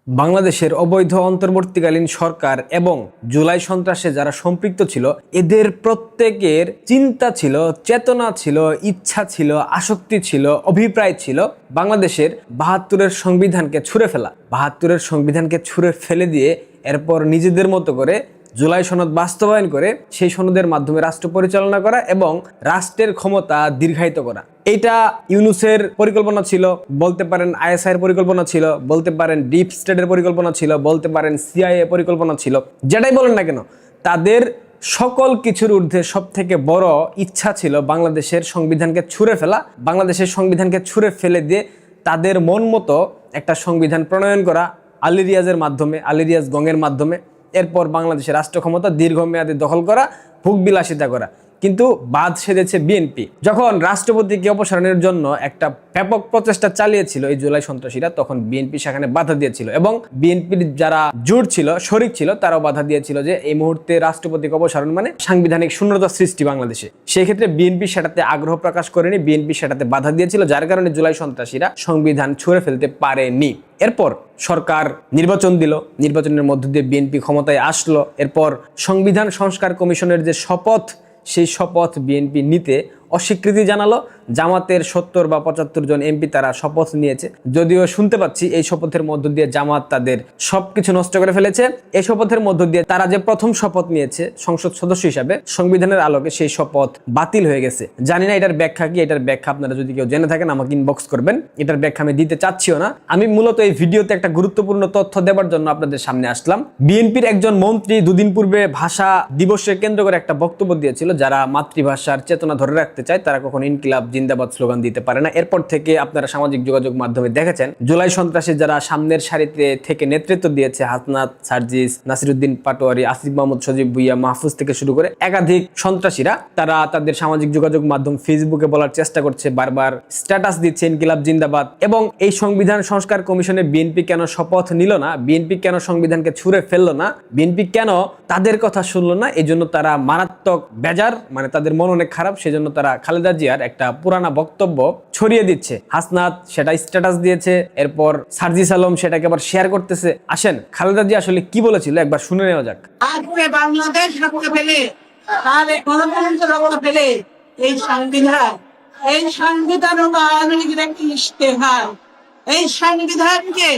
বাংলাদেশের অবৈধ অন্তর্বর্তীকালীন সরকার এবং জুলাই সন্ত্রাসে যারা সম্পৃক্ত ছিল এদের প্রত্যেকের চিন্তা ছিল, চেতনা ছিল, ইচ্ছা ছিল, আসক্তি ছিল, অভিপ্রায় ছিল বাংলাদেশের ৭২-এর সংবিধানকে ছুঁড়ে ফেলা। ৭২-এর সংবিধানকে ছুঁড়ে ফেলে দিয়ে এরপর নিজেদের মতো করে জুলাই সনদ বাস্তবায়ন করে সেই সনদের মাধ্যমে রাষ্ট্র পরিচালনা করা এবং রাষ্ট্রের ক্ষমতা দীর্ঘায়িত করা। এটা ইউনূসের পরিকল্পনা ছিল, বলতে পারেন আইএসআই এর পরিকল্পনা ছিল, বলতে পারেন ডিপ স্টেটের পরিকল্পনা ছিল, বলতে পারেন সিআইএ পরিকল্পনা ছিল। যেটাই বলেন না কেন, তাদের সকল কিছুর ঊর্ধ্বে সব থেকে বড় ইচ্ছা ছিল বাংলাদেশের সংবিধানকে ছুঁড়ে ফেলা, বাংলাদেশের সংবিধানকে ছুঁড়ে ফেলে দিয়ে তাদের মন মতো একটা সংবিধান প্রণয়ন করা আলী রিয়াজের মাধ্যমে, আলী রিয়াজ গঙের মাধ্যমে। এরপর বাংলাদেশের রাষ্ট্র ক্ষমতা দীর্ঘমেয়াদী দখল করা, ভোগবিলাসিতা করা। কিন্তু বাদ সেধেছে বিএনপি। যখন রাষ্ট্রপতিকে অপসারণের জন্য একটা ব্যাপক প্রচেষ্টা চালিয়েছিল এই জুলাই সন্ত্রাসীরা, তখন বিএনপি সেখানে বাধা দিয়েছিল এবং বিএনপির যারা জোট ছিল, শরিক ছিল, তারাও বাধা দিয়েছিল যে এই মুহূর্তে রাষ্ট্রপতিকে অপসারণ মানে সাংবিধানিক শূন্যতা সৃষ্টি বাংলাদেশে। সেই ক্ষেত্রে বিএনপি সেটাতে আগ্রহ প্রকাশ করেনি, বিএনপি সেটাতে বাধা দিয়েছিল, যার কারণে জুলাই সন্ত্রাসীরা সংবিধান ছুঁড়ে ফেলতে পারেনি। এরপর সরকার নির্বাচন দিল, নির্বাচনের মধ্য দিয়ে বিএনপি ক্ষমতায় আসলো। এরপর সংবিধান সংস্কার কমিশনের যে শপথ, সেই শপথ বিএনপি নিতে অস্বীকৃতি জানালো। জামাতের ৭০ বা ৭৫ জন এমপি তারা শপথ নিয়েছে, যদিও শুনতে পাচ্ছি এই শপথের মধ্য দিয়ে জামাত তাদের সবকিছু নষ্ট করে ফেলেছে। এই শপথের মধ্য দিয়ে তারা যে প্রথম শপথ নিয়েছে সংসদ সদস্য হিসাবে, সংবিধানের আলোকে সেই শপথ বাতিল হয়ে গেছে। জানি না এটার ব্যাখ্যা কি, এটার ব্যাখ্যা আপনারা যদি কেউ জেনে থাকেন আমাকে ইনবক্স করবেন। এটার ব্যাখ্যা আমি দিতে চাচ্ছিও না। আমি মূলত এই ভিডিওতে একটা গুরুত্বপূর্ণ তথ্য দেওয়ার জন্য আপনাদের সামনে আসলাম। বিএনপির একজন মন্ত্রী দুদিন পূর্বে ভাষা দিবসকে কেন্দ্র করে একটা বক্তব্য দিয়েছিল, যারা মাতৃভাষার চেতনা ধরে রাখতে চায় তারা কখনো ইনকিলাব জিন্দাবাদ স্লোগান দিতে পারে না। এরপর থেকে আপনারা সামাজিক যোগাযোগ মাধ্যমে দেখেছেন জুলাই সন্ত্রাসী যারা সামনের সারিতে থেকে নেতৃত্ব দিয়েছে, হাসনাত, সার্জিস, নাসিরউদ্দিন পাটোয়ারি, আসিফ মাহমুদ, সজীব ভুইয়া, মাহফুজ থেকে শুরু করে একাধিক সন্ত্রাসীরা, তারা তাদের সামাজিক যোগাযোগ মাধ্যম ফেসবুকে বলার চেষ্টা করছে, বারবার স্ট্যাটাস দিচ্ছে ইনকিলাব জিন্দাবাদ। এবং এই সংবিধান সংস্কার কমিশনে বিএনপি কেন শপথ নিল না, বিএনপি কেন সংবিধানকে ছুঁড়ে ফেললো না, বিএনপি কেন তাদের কথা শুনলো না, এই জন্য তারা মারাত্মক বেজার, মানে তাদের মন অনেক খারাপ। সেজন্য তারা খালেদা জিয়ার একটা পুরানা বক্তব্য ছড়িয়ে দিচ্ছে। হাসনাত সেটা স্ট্যাটাস দিয়েছে, এরপর সার্জিস আলম সেটাকে আবার শেয়ার করতেছে। আসেন খালেদা জিয়া আসলে কি বলেছিল একবার শুনে নেওয়া যাক। আজকে বাংলাদেশ রক্ষা পেলে, তাহলে গণতন্ত্র রক্ষা পেলে এই সংবিধান আওয়ামী লীগের একটি ইশতেহার। এই সংবিধানকে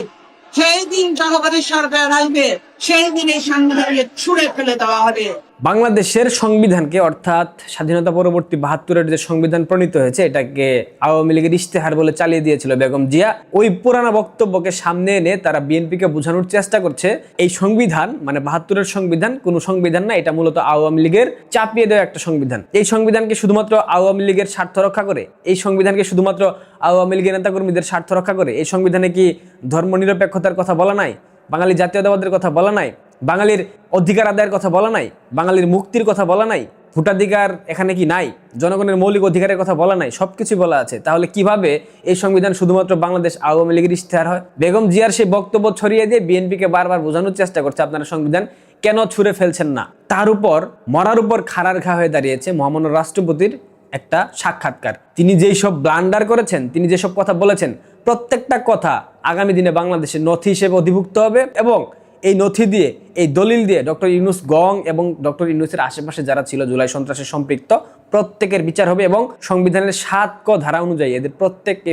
সেই দিন জনগণের সরকার আসবে, সেই দিন এই সংবিধানকে ছুঁড়ে ফেলে দেওয়া হবে। বাংলাদেশের সংবিধানকে, অর্থাৎ স্বাধীনতা পরবর্তী ৭২-এর যে সংবিধান প্রণীত হয়েছে, এটাকে আওয়ামী লীগের ইশতেহার বলে চালিয়ে দিয়েছিল বেগম জিয়া। ওই পুরানা বক্তব্যকে সামনে এনে তারা বিএনপিকে বোঝানোর চেষ্টা করছে এই সংবিধান মানে ৭২-এর সংবিধান কোনো সংবিধান না, এটা মূলত আওয়ামী লীগের চাপিয়ে দেওয়া একটা সংবিধান। এই সংবিধানকে শুধুমাত্র আওয়ামী লীগের স্বার্থ রক্ষা করে, এই সংবিধানকে শুধুমাত্র আওয়ামী লীগের নেতাকর্মীদের স্বার্থ রক্ষা করে। এই সংবিধানে কি ধর্মনিরপেক্ষতার কথা বলা নাই, বাঙালি জাতীয়তাবাদের কথা বলা নাই, বাঙালির অধিকার আদায়ের কথা বলা নাই, বাঙালির মুক্তির কথা বলা নাই, ভোটাধিকার এখানে কি নাই, জনগণের মৌলিক অধিকারের কথা বলা নাই? সবকিছু বলা আছে। তাহলে কিভাবে এই সংবিধান শুধুমাত্র বাংলাদেশ আওয়ামী লীগের ইশতেহার হয়? বেগম জিয়ার সেই বক্তব্য ছড়িয়ে দিয়ে বিএনপিকে বারবার বোঝানোর চেষ্টা করছে আপনারা সংবিধান কেন ছুঁড়ে ফেলছেন না। তার উপর মরার উপর খাড়ার ঘা হয়ে দাঁড়িয়েছে মহামান্য রাষ্ট্রপতির একটা সাক্ষাৎকার। তিনি যেই সব ব্লান্ডার করেছেন, তিনি যেসব কথা বলেছেন, প্রত্যেকটা কথা আগামী দিনে বাংলাদেশের নথি হিসেবে অধিভুক্ত হবে এবং এই নথি দিয়ে, এই দলিল দিয়ে ডক্টর ইউনূস গং এবং ডক্টর ইউনূসের আশেপাশে যারা ছিল জুলাই সন্ত্রাসে সম্পৃক্ত প্রত্যেকের বিচার হবে এবং সংবিধানের ৭ ক ধারা অনুযায়ী এদের প্রত্যেককে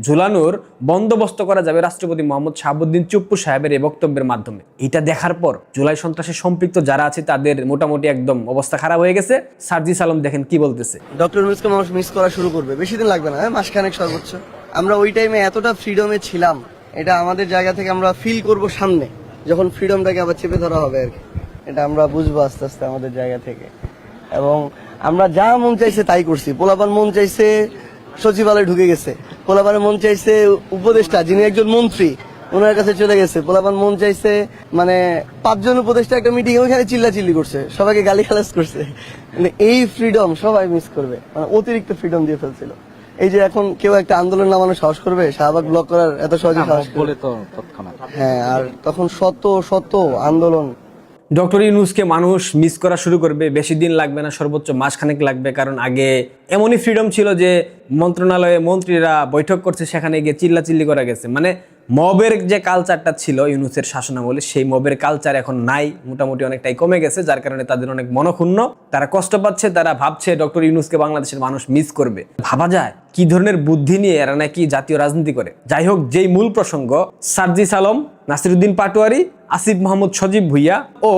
ঝুলানোর বন্দোবস্ত করা যাবে রাষ্ট্রপতি মোহাম্মদ শাহাবুদ্দিন চুপ্পু সাহেবের এই বক্তব্যের মাধ্যমে। এটা দেখার পর জুলাই সন্ত্রাসে সম্পৃক্ত যারা আছে তাদের মোটামুটি একদম অবস্থা খারাপ হয়ে গেছে। সার্জিস আলম দেখেন কি বলতেছে। ডক্টর ইউনূসকে মানুষ মিস করা শুরু করবে, বেশি দিন লাগবে না, মাসখানেক সর্বোচ্চ। আমরা ওই টাইমে এতটা ফ্রিডমে ছিলাম, এটা আমাদের জায়গা থেকে আমরা ফিল করব সামনে যখন ফ্রিডমটাকে আবার চেপে ধরা হবে আর কি। এটা আমরা বুঝবো আস্তে আস্তে আমাদের জায়গা থেকে। এবং আমরা যা মন চাইছে তাই করছি। পোলাপান মন চাইছে সচিবালয়ে ঢুকে গেছে, পোলাপানের মন চাইছে উপদেষ্টা যিনি একজন মন্ত্রী ওনার কাছে চলে গেছে, পোলাপান মন চাইছে মানে ৫ জন উপদেষ্টা একটা মিটিং ওইখানে চিল্লাচিল্লি করছে, সবাইকে গালিগালাজ করছে। মানে এই ফ্রিডম সবাই মিস করবে, মানে অতিরিক্ত ফ্রিডম দিয়ে ফেলছিল। এই যে এখন কেউ একটা আন্দোলন নামানো সাহস করবে, শাহবাগ ব্লক করার এত সহজে সাহস করবে? হ্যাঁ, আর তখন শত শত আন্দোলন। ডক্টর ইউনূসকে মানুষ মিস করা শুরু করবে, বেশি দিন লাগবে না, সর্বোচ্চ মাসখানেক লাগবে। কারণ আগে এমনই ফ্রিডম ছিল যে মন্ত্রণালয়ে মন্ত্রীরা বৈঠক করছে, সেখানে গিয়ে চিল্লাচিল্লি করা গেছে। মানে মবের যে কালচারটা ছিল ইউনূসের শাসনামলে, সেই মবের কালচার এখন নাই, মোটামুটি অনেকটাই কমে গেছে, যার কারণে তাদের অনেক মনক্ষুণ্ণ, তারা কষ্ট পাচ্ছে, তারা ভাবছে ডক্টর ইউনূসকে বাংলাদেশের মানুষ মিস করবে। ভাবা যায় কি ধরনের বুদ্ধি নিয়ে এরা নাকি জাতীয় রাজনীতি করে। যাই হোক, যেই মূল প্রসঙ্গ, সার্জিস আলম, নাসিরউদ্দিন পাটোয়ারি, আসিফ মাহমুদ সজীব ভুইয়া ও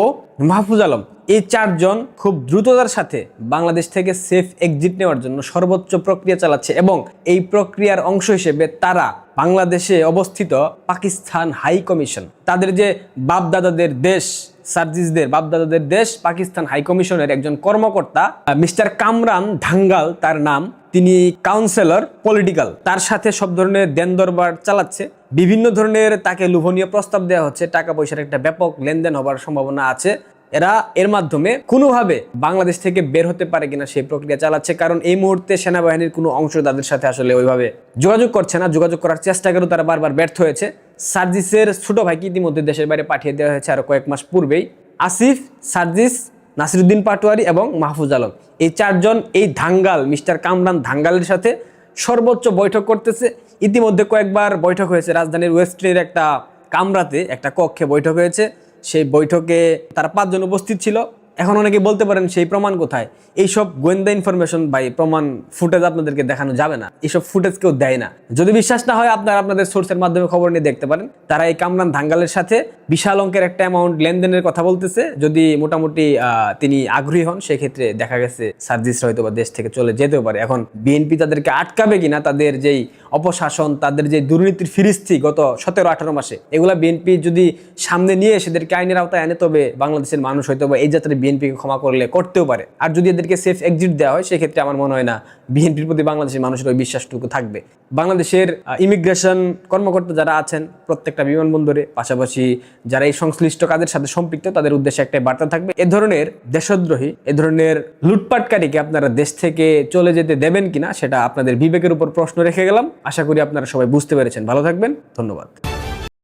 মাহফুজ আলম, এই চারজন খুব দ্রুততার সাথে বাংলাদেশ থেকে সেফ এক্সিট নেওয়ার জন্য সর্বোচ্চ প্রক্রিয়া চালাচ্ছে এবং এই প্রক্রিয়ার অংশ হিসেবে তারা বাংলাদেশে অবস্থিত পাকিস্তান হাই কমিশন, তাদের যে বাপদাদাদের দেশ, সার্জিসদের বাপদাদাদের দেশ পাকিস্তান হাই কমিশনের একজন কর্মকর্তা মিস্টার কামরান ধাঙ্গাল তার নাম, তিনি কাউন্সিলর পলিটিক্যাল, তার সাথে সব ধরনের দেন দরবার চালাচ্ছে, বিভিন্ন ধরনের তাকে লোভনীয় প্রস্তাব দেওয়া হচ্ছে, টাকা পয়সার একটা ব্যাপক লেনদেন হবার সম্ভাবনা আছে। এরা এর মাধ্যমে কোনোভাবে বাংলাদেশ থেকে বের হতে পারে কিনা সেই প্রক্রিয়া চালাচ্ছে, কারণ এই মুহূর্তে সেনাবাহিনীর কোনো অংশ তাদের সাথে আসলে ওইভাবে যোগাযোগ করছে না, যোগাযোগ করার চেষ্টা করেও তারা বারবার ব্যর্থ হয়েছে। সার্জিসের ছোট ভাইকে ইতিমধ্যে দেশের বাইরে পাঠিয়ে দেওয়া হয়েছে আরো কয়েক মাস পূর্বেই। আসিফ, সার্জিস, নাসিরউদ্দিন পাটোয়ারি এবং মাহফুজ আলম, এই চারজন এই ধাঙ্গাল মিস্টার কামরান ধাঙ্গালের সাথে সর্বোচ্চ বৈঠক করতেছে। ইতিমধ্যে কয়েকবার বৈঠক হয়েছে, রাজধানীর ওয়েস্টের একটা কামরাতে একটা কক্ষে বৈঠক হয়েছে, সেই বৈঠকে তারা 5 জন উপস্থিত ছিল। এখন অনেকে বলতে পারেন সেই প্রমাণ কোথায়? এইসব গোয়েন্দা ইনফরমেশন বাই প্রমাণ ফুটেজ আপনাদেরকে দেখানো যাবে না, এইসব ফুটেজ কেউ দেয় না। যদি বিশ্বাস না হয় আপনারা আপনাদের সোর্সের মাধ্যমে খবর নিয়ে দেখতে পারেন। তারা এই কামরান ধাঙ্গালের সাথে বিশাল অঙ্কের একটা অ্যামাউন্ট লেনদেনের কথা বলতেছে। যদি মোটামুটি তিনি আগ্রহী হন, সেক্ষেত্রে দেখা গেছে সার্জিস হয়তো বা দেশ থেকে চলে যেতেও পারে। এখন বিএনপি তাদেরকে আটকাবে কিনা, তাদের যেই অপশাসন, তাদের যে দুর্নীতির ফিরিস্তি গত 17-18 মাসে, এগুলা বিএনপি যদি সামনে নিয়ে সেদেরকে আইনের আওতায় আনে, তবে বাংলাদেশের মানুষ হয়তো বা এই যাত্রায় বিএনপিকে ক্ষমা করলে করতেও পারে। আর যদি এদেরকে সেফ এক্সিট দেওয়া হয়, সেক্ষেত্রে আমার মনে হয় না বিএনপির প্রতি বাংলাদেশের মানুষের ওই বিশ্বাসটুকু থাকবে। বাংলাদেশের ইমিগ্রেশন কর্মকর্তা যারা আছেন প্রত্যেকটা বিমানবন্দরে, পাশাপাশি যারা এই সংশ্লিষ্ট কাজের সাথে সম্পৃক্ত, তাদের উদ্দেশ্যে একটাই বার্তা থাকবে, এ ধরনের দেশদ্রোহী, এ ধরনের লুটপাটকারীকে আপনারা দেশ থেকে চলে যেতে দেবেন কিনা সেটা আপনাদের বিবেকের উপর প্রশ্ন রেখে গেলাম। আশা করি আপনারা সবাই বুঝতে পেরেছেন। ভালো থাকবেন, ধন্যবাদ।